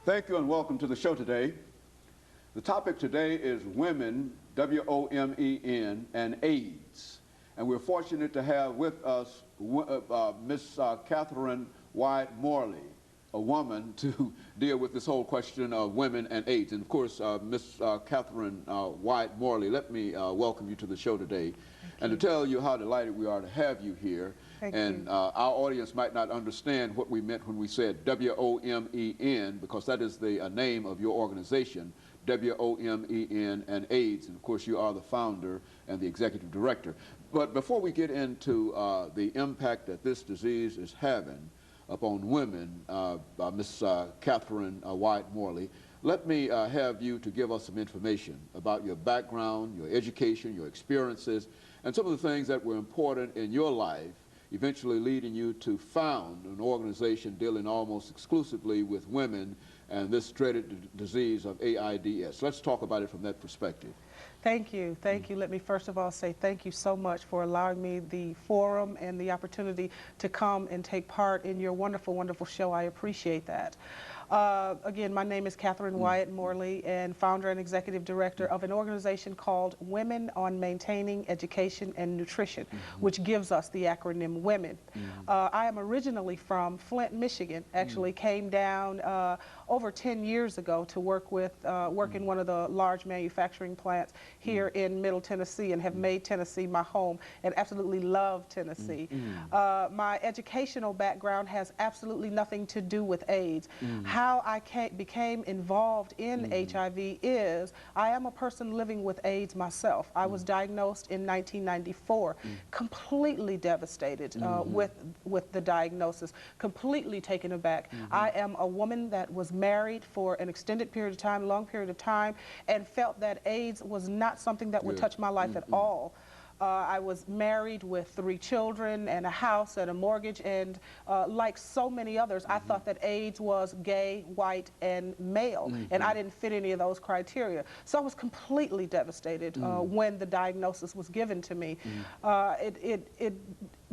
Thank you and welcome to the show today. The topic today is women, W-O-M-E-N, and AIDS. And we're fortunate to have with us Miss CWyatt-Morley1, a woman, to deal with this whole question of women and AIDS. And of course, Miss CWyatt-Morley, let me welcome you to the show today and to tell you how delighted we are to have you here. And our audience might not understand what we meant when we said W-O-M-E-N, because that is the name of your organization, W-O-M-E-N and AIDS. And of course, you are the founder and the executive director. But before we get into the impact that this disease is having upon women, Miss CWyatt-Morley, let me have you to give us some information about your background, your education, your experiences, and some of the things that were important in your life, eventually leading you to found an organization dealing almost exclusively with women and this dreaded disease of AIDS. Let's talk about it from that perspective. Thank you. Thank you. Let me first of all say thank you so much for allowing me the forum and the opportunity to come and take part in your wonderful, wonderful show. I appreciate that. Again, my name is CWyatt-Morley, and founder and executive director of an organization called Women on Maintaining Education and Nutrition, which gives us the acronym WOMEN. I am originally from Flint, Michigan. Actually came down over 10 years ago to work in one of the large manufacturing plants here in Middle Tennessee, and have made Tennessee my home and absolutely love Tennessee. My educational background has absolutely nothing to do with AIDS. How I became involved in HIV is I am a person living with AIDS myself. I was diagnosed in 1994, completely devastated with the diagnosis, completely taken aback. I am a woman that was married for an extended period of time, long period of time, and felt that AIDS was not something that would touch my life at all. I was married with 3 children and a house and a mortgage, and like so many others, I thought that AIDS was gay, white, and male, and I didn't fit any of those criteria. So I was completely devastated when the diagnosis was given to me. It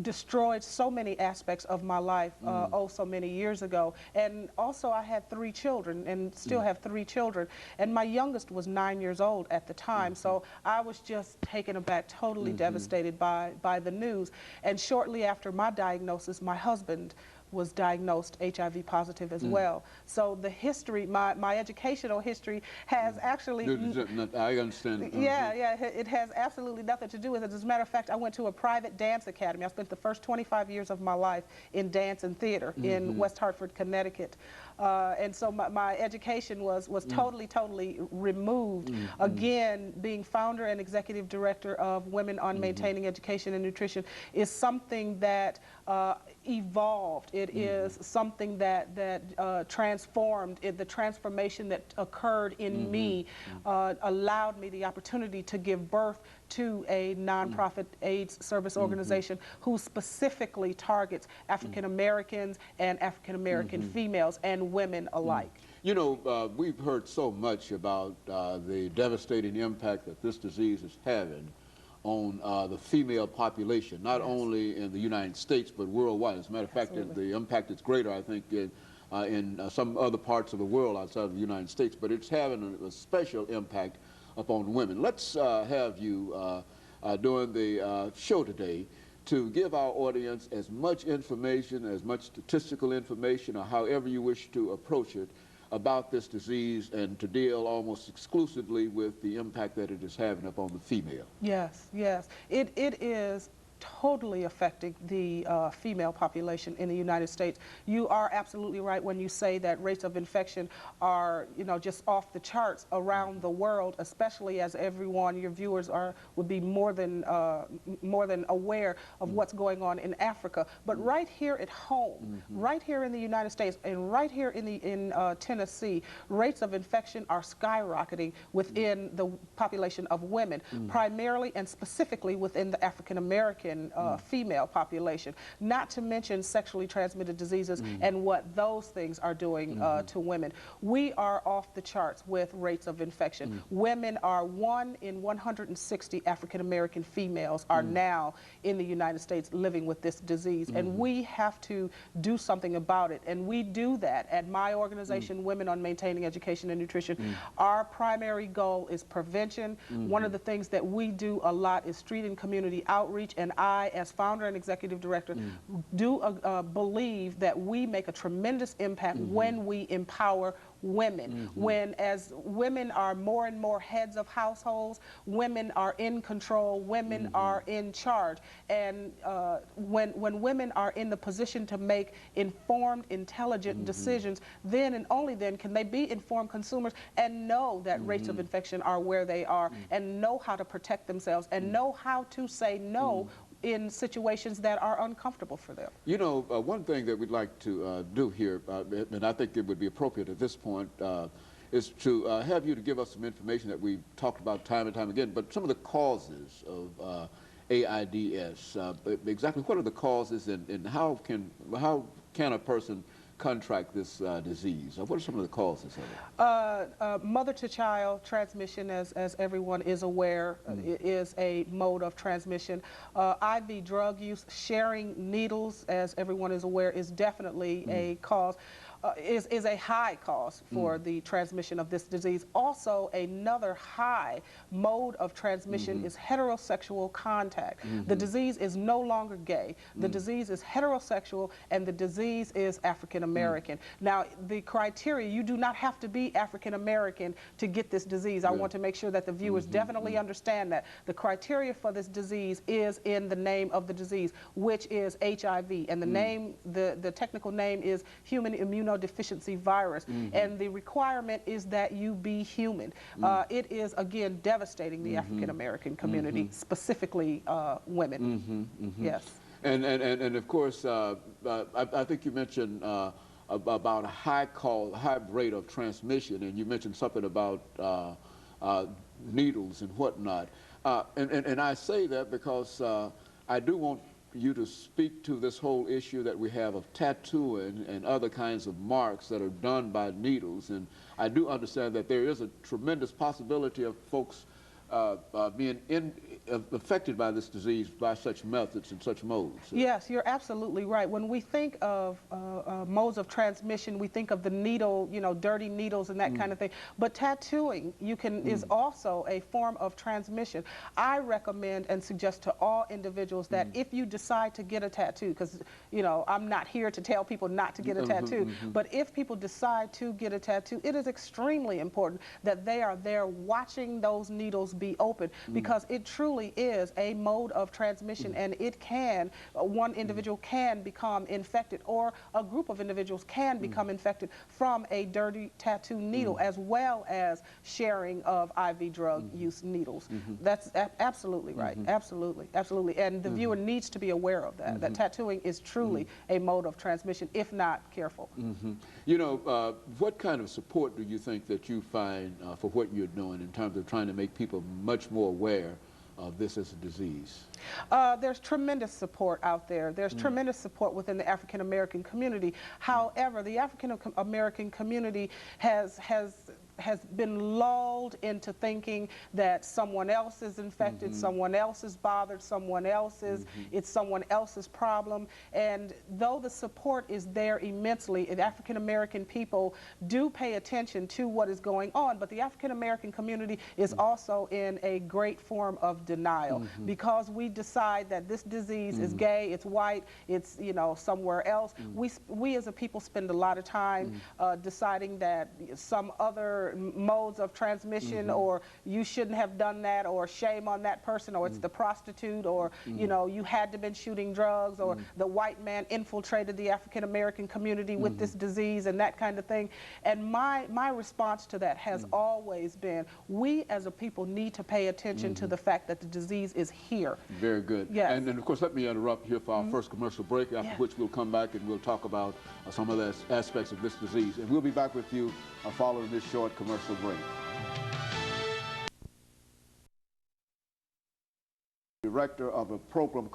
destroyed so many aspects of my life oh so many years ago. And also I had 3 children and still have 3 children, and my youngest was 9 years old at the time. So I was just taken aback, totally devastated by the news. And shortly after my diagnosis, my husband was diagnosed HIV positive as well. So the history, my educational history has actually... I understand. Yeah, it has absolutely nothing to do with it. As a matter of fact, I went to a private dance academy. I spent the first 25 years of my life in dance and theater in West Hartford, Connecticut. And so my education was totally removed. Again, being founder and executive director of Women on Maintaining Education and Nutrition is something that evolved. It is something that transformed. The transformation that occurred in me allowed me the opportunity to give birth to a nonprofit AIDS service organization who specifically targets African Americans and African American females and women alike. You know, we've heard so much about the devastating impact that this disease is having on the female population, not only in the United States, but worldwide. As a matter of fact, the impact is greater, I think, in some other parts of the world outside of the United States, but it's having a special impact upon women. Let's have you, during the show today, to give our audience as much information, as much statistical information, or however you wish to approach it, about this disease, and to deal almost exclusively with the impact that it is having upon the female. Yes, yes. It is totally affecting the female population in the United States. You are absolutely right when you say that rates of infection are, you know, just off the charts around the world, especially as everyone, your viewers would be more than aware of what's going on in Africa. But right here at home, right here in the United States, and right here in Tennessee, rates of infection are skyrocketing within the population of women, primarily and specifically within the African American African female population, not to mention sexually transmitted diseases and what those things are doing to women. We are off the charts with rates of infection. Women are 1 in 160 African American females are now in the United States living with this disease, and we have to do something about it. And we do that at my organization, Women on Maintaining Education and Nutrition. Our primary goal is prevention. One of the things that we do a lot is street and community outreach, and I, as founder and executive director, do believe that we make a tremendous impact when we empower women. When, as women are more and more heads of households, women are in control, women are in charge. And when women are in the position to make informed, intelligent decisions, then and only then can they be informed consumers and know that rates of infection are where they are, and know how to protect themselves, and know how to say no in situations that are uncomfortable for them. You know, one thing that we'd like to do here, and I think it would be appropriate at this point, is to have you to give us some information that we've talked about time and time again, but some of the causes of AIDS. Exactly what are the causes, and how can a person contract this disease? What are some of the causes of it? Mother-to-child transmission, as everyone is aware, is a mode of transmission. IV drug use, sharing needles, as everyone is aware, is definitely a cause. Is a high cause for the transmission of this disease. Also, another high mode of transmission is heterosexual contact. The disease is no longer gay. The disease is heterosexual, and the disease is African American. Now, the criteria, you do not have to be African American to get this disease. I want to make sure that the viewers definitely understand that. The criteria for this disease is in the name of the disease, which is HIV, and the name, the technical name is human immunodeficiency virus, and the requirement is that you be human. It is, again, devastating the African American community, specifically women. Yes. And of course, I think you mentioned about a high rate of transmission, and you mentioned something about needles and whatnot. And I say that because I do want you to speak to this whole issue that we have of tattooing and other kinds of marks that are done by needles. And I do understand that there is a tremendous possibility of folks being affected by this disease by such methods and such modes. Yes, you're absolutely right. When we think of modes of transmission, we think of the needle, you know, dirty needles and that kind of thing. But tattooing, is also a form of transmission. I recommend and suggest to all individuals that if you decide to get a tattoo, because, you know, I'm not here to tell people not to get a tattoo, but if people decide to get a tattoo, it is extremely important that they are there watching those needles be open, because it truly is a mode of transmission, and it can, one individual can become infected, or a group of individuals can become infected from a dirty tattoo needle, as well as sharing of IV drug use needles. That's absolutely right. Absolutely, absolutely. And the viewer needs to be aware of that, that tattooing is truly a mode of transmission, if not careful. You know, what kind of support do you think that you find for what you're doing in terms of trying to make people much more aware of this as a disease? There's tremendous support out there. There's tremendous support within the African American community. However, the African American community has been lulled into thinking that someone else is infected, someone else is bothered, someone else is, it's someone else's problem. And though the support is there immensely, the African American people do pay attention to what is going on, but the African American community is also in a great form of denial, because we decide that this disease is gay, it's white, it's, you know, somewhere else. We as a people spend a lot of time deciding that some other modes of transmission, or you shouldn't have done that, or shame on that person, or it's the prostitute, or you know, you had to been shooting drugs, or the white man infiltrated the African American community with this disease, and that kind of thing. And my response to that has always been, we as a people need to pay attention to the fact that the disease is here. Very good. Yes. And of course, let me interrupt here for our first commercial break, after which we'll come back and we'll talk about some of the aspects of this disease. And we'll be back with you following this short commercial break. Director of a program